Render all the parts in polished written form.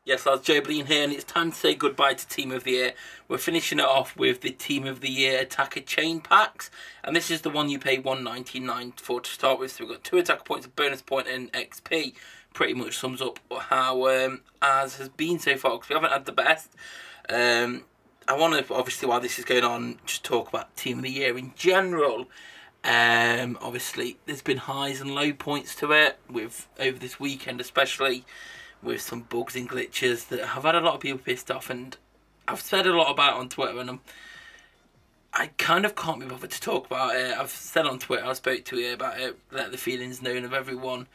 Yes, that's JOEBILINE here, and it's time to say goodbye to Team of the Year. We're finishing it off with the Team of the Year Attacker Chain Packs, and this is the one you pay $1.99 for to start with. So we've got 2 attacker points, a bonus point, and XP. Pretty much sums up how ours has been so far, because we haven't had the best. I want to, obviously, while this is going on, just talk about Team of the Year in general. Obviously, there's been highs and low points to it, with over this weekend especially, with some bugs and glitches that have had a lot of people pissed off, and I've said a lot about it on Twitter, and I kind of can't be bothered to talk about it. I've said on Twitter, I spoke to you about it, let the feelings known of everyone,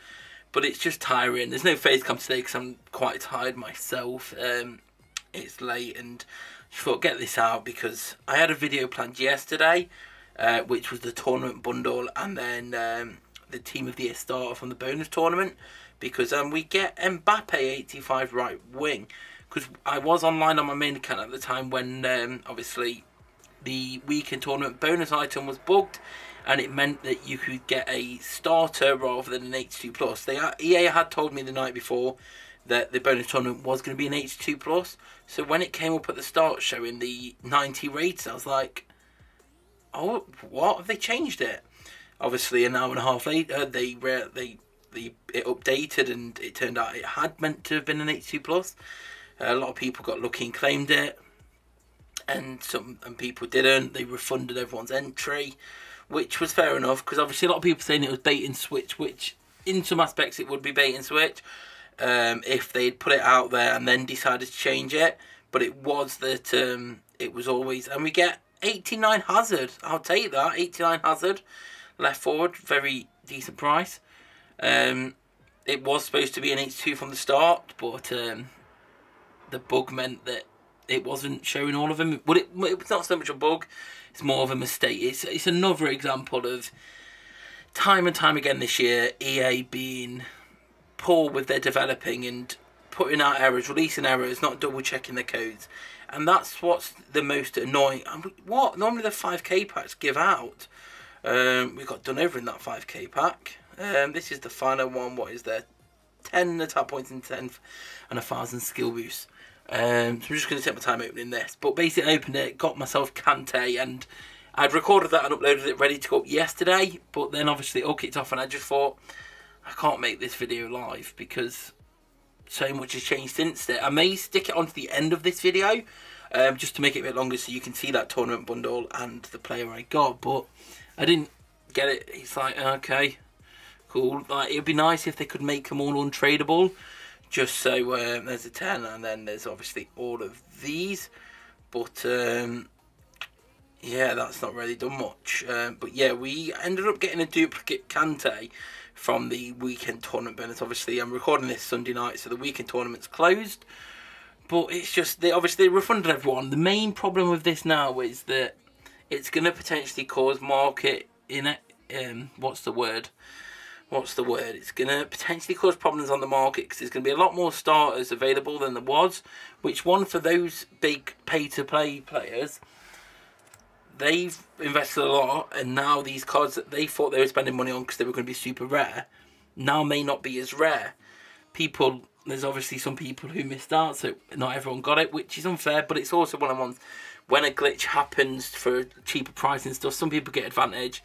but it's just tiring. There's no face cam today because I'm quite tired myself. It's late, and I thought, get this out, because I had a video planned yesterday, which was the tournament bundle, and then the Team of the Year starter from the bonus tournament, because we get Mbappe 85 right wing, because I was online on my main account at the time when obviously the weekend tournament bonus item was bugged, and it meant that you could get a starter rather than an H2 plus. EA had told me the night before that the bonus tournament was going to be an H2 plus, so when it came up at the start showing the 90 rates, I was like, oh, what? Have they changed it? Obviously, an hour and a half later, it updated, and it turned out it had meant to have been an H2 plus. A lot of people got lucky and claimed it, and people didn't. They refunded everyone's entry, which was fair enough, because obviously a lot of people saying it was bait and switch, which in some aspects it would be bait and switch if they'd put it out there and then decided to change it. But it was that it was always, and we get 89 Hazard. I'll take that. 89 Hazard left forward, very decent price. It was supposed to be an H2 from the start, but the bug meant that it wasn't showing all of them. But it was not so much a bug, it's more of a mistake. It's another example of time and time again this year, EA being poor with their developing and putting out errors, releasing errors, not double checking the codes. And that's what's the most annoying. And what normally the 5k packs give out, we got done over in that 5k pack. This is the final one. What is there? 10 attack points and 10 and 1,000 skill boosts. So I'm just going to take my time opening this. But basically I opened it, got myself Kante, and I'd recorded that and uploaded it ready to go up yesterday. But then obviously it all kicked off, and I just thought, I can't make this video live because so much has changed since then. I may stick it onto the end of this video, just to make it a bit longer so you can see that tournament bundle and the player I got. But I didn't get it. It's like, okay, cool. Like, it'd be nice if they could make them all untradeable, just so there's a 10, and then there's obviously all of these. But yeah, that's not really done much. But yeah, we ended up getting a duplicate Kante from the weekend tournament bonus. Obviously, I'm recording this Sunday night, so the weekend tournament's closed. But it's just, they obviously refunded everyone. The main problem with this now is that it's going to potentially cause market what's the word? It's going to potentially cause problems on the market, because there's going to be a lot more starters available than there was, which one, for those big pay-to-play players, they've invested a lot, and now these cards that they thought they were spending money on because they were going to be super rare, now may not be as rare. There's obviously some people who missed out, so not everyone got it, which is unfair, but it's also one of the ones, when a glitch happens for a cheaper price and stuff, some people get advantage.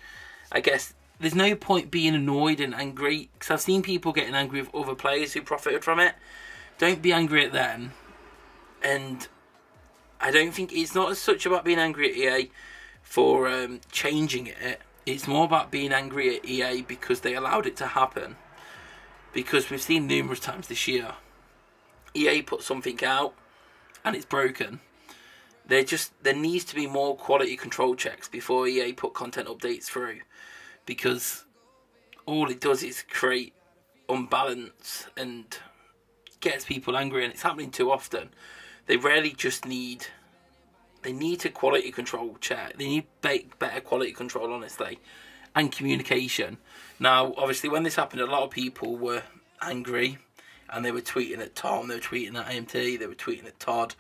I guess there's no point being annoyed and angry, because I've seen people getting angry with other players who profited from it. Don't be angry at them. And I don't think it's not as such about being angry at EA for changing it. It's more about being angry at EA because they allowed it to happen. Because we've seen numerous times this year, EA put something out and it's broken. There needs to be more quality control checks before EA put content updates through, because all it does is create unbalance and gets people angry, and it's happening too often. They rarely just need, they need a quality control check. They need better quality control, honestly, and communication. Now, obviously, when this happened, a lot of people were angry, and they were tweeting at Tom, they were tweeting at AMT, they were tweeting at Todd.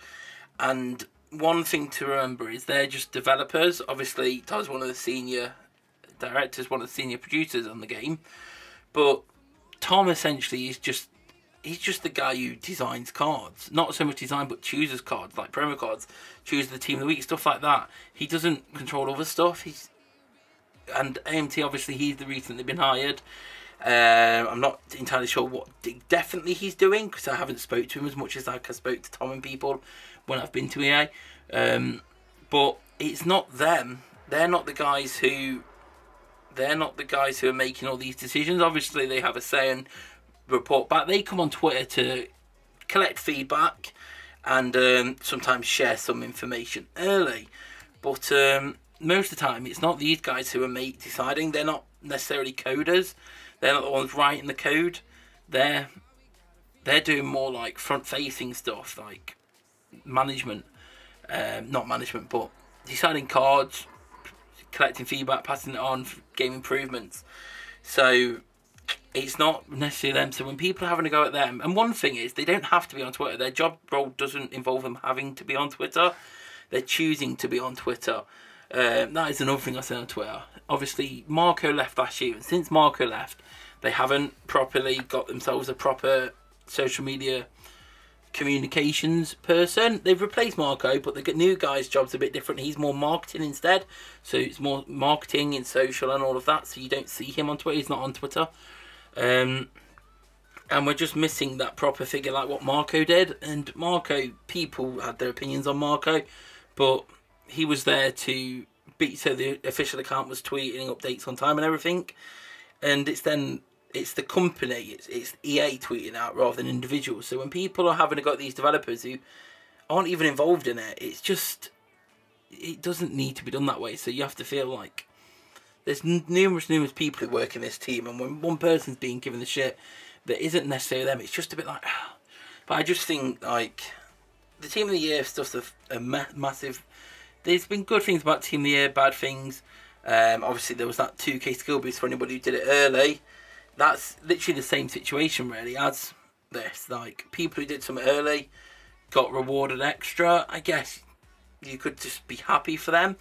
And one thing to remember is they're just developers. Obviously, Todd's one of the senior directors, one of the senior producers on the game, but Tom essentially is just he's just the guy who designs cards. Not so much design, but chooses cards, like promo cards, chooses the team of the week, stuff like that. He doesn't control other stuff. And AMT, obviously, he's the reason they've been hired. I'm not entirely sure what definitely he's doing, because I haven't spoke to him as much as I spoke to Tom and people when I've been to EA. But it's not them. They're not the guys who are making all these decisions. Obviously, they have a say and report back. They come on Twitter to collect feedback and sometimes share some information early. But most of the time, it's not these guys who are deciding. They're not necessarily coders. They're not the ones writing the code. They're doing more like front-facing stuff, like management. Not management, but deciding cards, collecting feedback, passing it on, game improvements. So it's not necessarily them. So when people are having a go at them, and one thing is, they don't have to be on Twitter. Their job role doesn't involve them having to be on Twitter. They're choosing to be on Twitter. That is another thing I said on Twitter. Obviously, Marco left last year, and since Marco left, they haven't properly got themselves a proper social media communications person. They've replaced Marco, but the new guy's job's a bit different. He's more marketing instead, so it's more marketing and social and all of that, so you don't see him on Twitter. He's not on Twitter. And we're just missing that proper figure like what Marco did. And Marco, people had their opinions on Marco, but he was there to so the official account was tweeting updates on time and everything. And it's the company, it's EA tweeting out rather than individuals. So when people are having a go at these developers who aren't even involved in it, it doesn't need to be done that way. So you have to feel like there's numerous people who work in this team, and when one person's being given the shit that isn't necessarily them, it's just a bit like, but I just think like the Team of the Year stuff's a massive. There's been good things about Team of the Year, bad things. Obviously there was that 2K skill boost for anybody who did it early. That's literally the same situation really as this. Like, people who did something early got rewarded extra. I guess you could just be happy for them.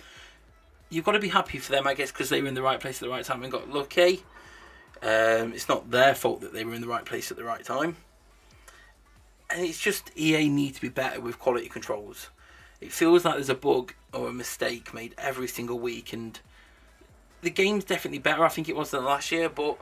You've got to be happy for them, I guess, because they were in the right place at the right time and got lucky. It's not their fault that they were in the right place at the right time. And it's just EA need to be better with quality controls. It feels like there's a bug or a mistake made every single week, and the game's definitely better, I think it was, than last year, but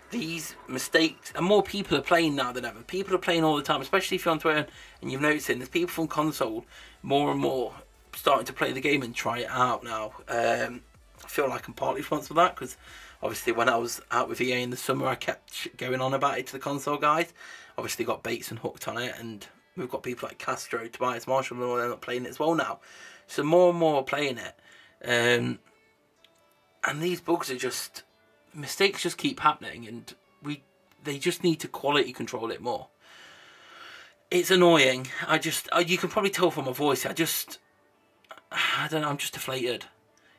these mistakes, and more people are playing now than ever. People are playing all the time, especially if you're on Twitter and you've noticed there's people from console more and more starting to play the game and try it out now. I feel like I'm partly responsible for that, because obviously when I was out with EA in the summer, I kept going on about it to the console guys. Obviously got Bates and hooked on it, and we've got people like Castro, Tobias Marshall, and all them not playing it as well now. So more and more are playing it. And these bugs are just, mistakes just keep happening, and they just need to quality control it more. It's annoying. You can probably tell from my voice, I don't know, I'm just deflated.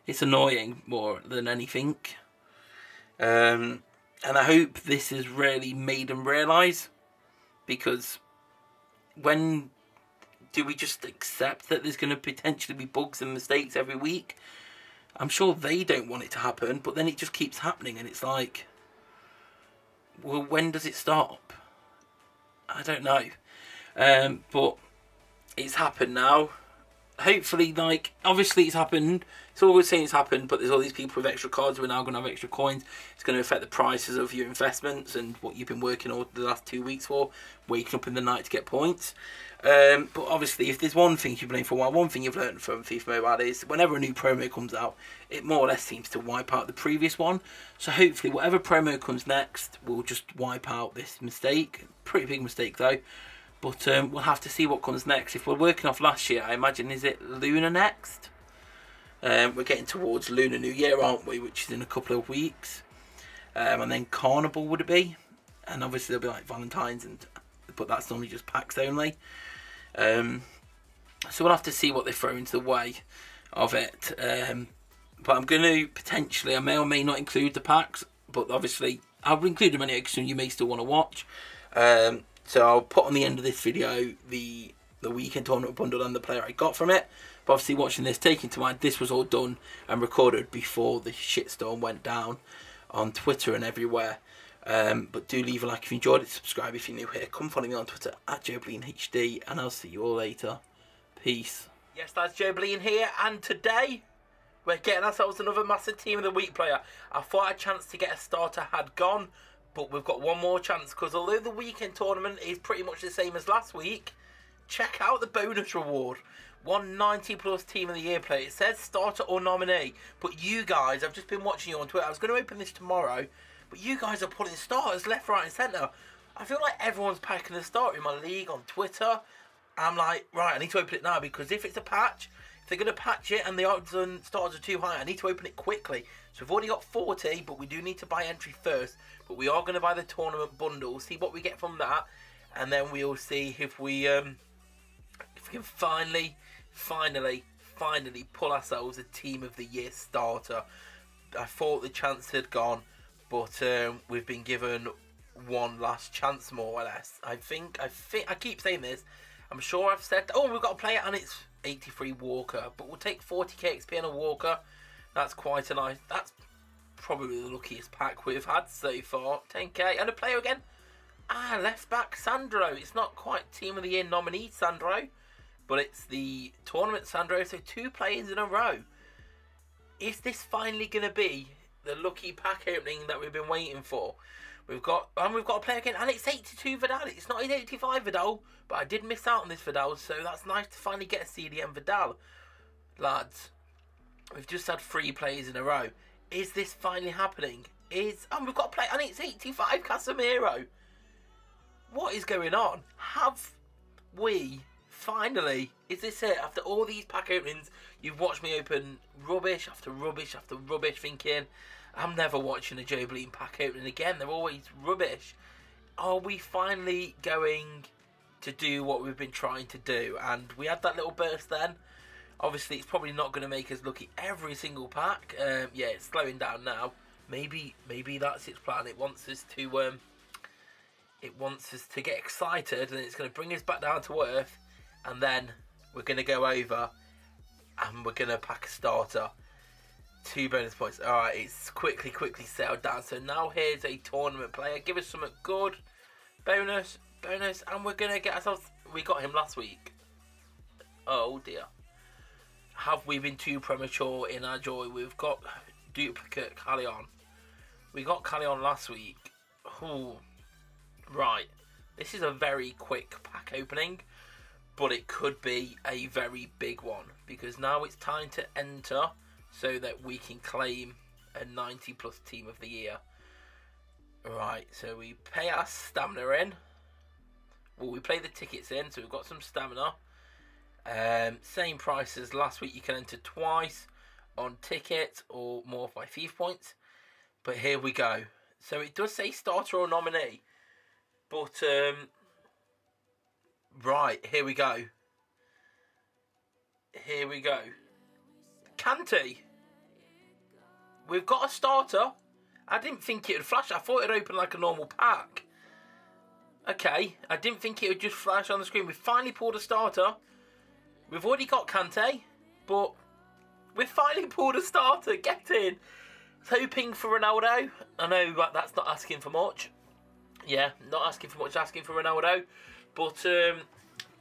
It's annoying more than anything. And I hope this has really made them realise, because when do we just accept that there's going to potentially be bugs and mistakes every week? I'm sure they don't want it to happen, but then it just keeps happening, and it's like, well, when does it stop? I don't know. But it's happened now. Hopefully, like, obviously it's happened. It's all good saying it's happened, but there's all these people with extra cards who are now going to have extra coins. It's going to affect the prices of your investments and what you've been working all the last 2 weeks for, waking up in the night to get points. But obviously, if there's one thing you've been playing for a while, one thing you've learned from FIFA Mobile is whenever a new promo comes out, it more or less seems to wipe out the previous one. So hopefully, whatever promo comes next will just wipe out this mistake. Pretty big mistake though. But we'll have to see what comes next. If we're working off last year, I imagine, is it Lunar next? We're getting towards Lunar New Year, aren't we? Which is in a couple of weeks. And then Carnival, would it be? And obviously there'll be like Valentine's, but that's normally just packs only. So we'll have to see what they throw into the way of it. But I'm going to potentially, I may or may not include the packs, but obviously I'll include them anyway, because you may still want to watch. So I'll put on the end of this video the weekend tournament bundle and the player I got from it. But obviously, watching this, take into mind, this was all done and recorded before the shitstorm went down on Twitter and everywhere. But do leave a like if you enjoyed it, subscribe if you're new here. Come follow me on Twitter at joebilineHD, and I'll see you all later. Peace. Yes, that's JOEBILINE here, and today we're getting ourselves another massive Team of the Week player. I thought a chance to get a starter had gone, but we've got one more chance, because although the weekend tournament is pretty much the same as last week, check out the bonus reward. 190 plus Team of the Year player. It says starter or nominee, but you guys, I've just been watching you on Twitter. I was going to open this tomorrow, but you guys are putting starters left, right and centre. I feel like everyone's packing the starter in my league on Twitter. I'm like, right, I need to open it now, because if it's a patch, if they're going to patch it and the odds on starters are too high, I need to open it quickly. So we've already got 40, but we do need to buy entry first. But we are going to buy the tournament bundle, see what we get from that, and then we'll see if we can finally pull ourselves a Team of the Year starter. I thought the chance had gone, but we've been given one last chance, more or less. I keep saying this. I'm sure I've said, oh, we've got a player and it's 83 Walker, but we'll take 40k XP on a Walker. That's quite a nice. That's probably the luckiest pack we've had so far. 10k and a player again. Left back Sandro. It's not quite Team of the Year nominee Sandro, but it's the tournament Sandro, so 2 players in a row. Is this finally going to be the lucky pack opening that we've been waiting for? We've got a player again, and it's 82 Vidal. It's not 85 Vidal, but I did miss out on this Vidal, so that's nice to finally get a CDM Vidal. Lads, we've just had 3 players in a row. Is this finally happening? We've got a player, and it's 85 Casemiro. What is going on? Have we finally, is this it? After all these pack openings, you've watched me open rubbish after rubbish after rubbish, thinking, I'm never watching a JOEBILINE pack opening again. They're always rubbish. Are we finally going to do what we've been trying to do? And we had that little burst then. Obviously, it's probably not going to make us lucky every single pack. Yeah, it's slowing down now. Maybe that's its plan. It wants us to get excited, and it's going to bring us back down to earth. And then we're going to go over, and we're going to pack a starter. 2 bonus points. Alright, it's quickly settled down. So now here's a tournament player. Give us something good. Bonus, and we're going to get ourselves... We got him last week. Oh dear. Have we been too premature in our joy? We've got duplicate Callion. We got Callion last week. Ooh. Right. This is a very quick pack opening, but it could be a very big one, because now it's time to enter so that we can claim a 90 plus Team of the Year. Right, so we pay our stamina in. Well, we play the tickets in, so we've got some stamina. Same price as last week. You can enter twice on tickets or more by FIFA points. But here we go. So it does say starter or nominee. But, right, here we go. Here we go. Kante. We've got a starter. I didn't think it would flash. I thought it would open like a normal pack. Okay, I didn't think it would just flash on the screen. We finally pulled a starter. We've already got Kante, but we finally pulled a starter. Get in. Hoping for Ronaldo. I know that's not asking for much. Yeah, not asking for much, asking for Ronaldo. But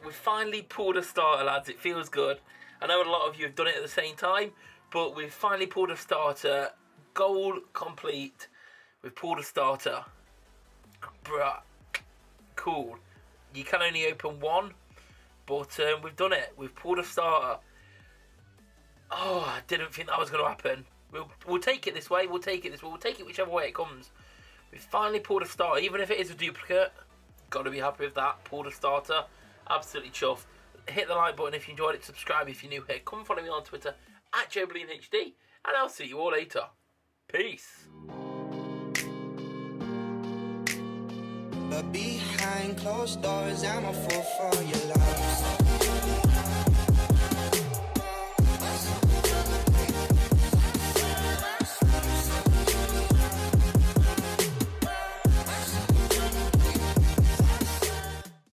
we finally pulled a starter, lads. It feels good. I know a lot of you have done it at the same time, but we've finally pulled a starter. Goal complete. We've pulled a starter. Bruh. Cool. You can only open one, but we've done it. We've pulled a starter. Oh, I didn't think that was going to happen. We'll take it this way. We'll take it this way. We'll take it whichever way it comes. We've finally pulled a starter, even if it is a duplicate. Got to be happy with that. Pulled a starter. Absolutely chuffed. Hit the like button if you enjoyed it. Subscribe if you're new here. Come follow me on Twitter at joebilineHD. And I'll see you all later. Peace. But behind closed doors, I'm a fool for your love.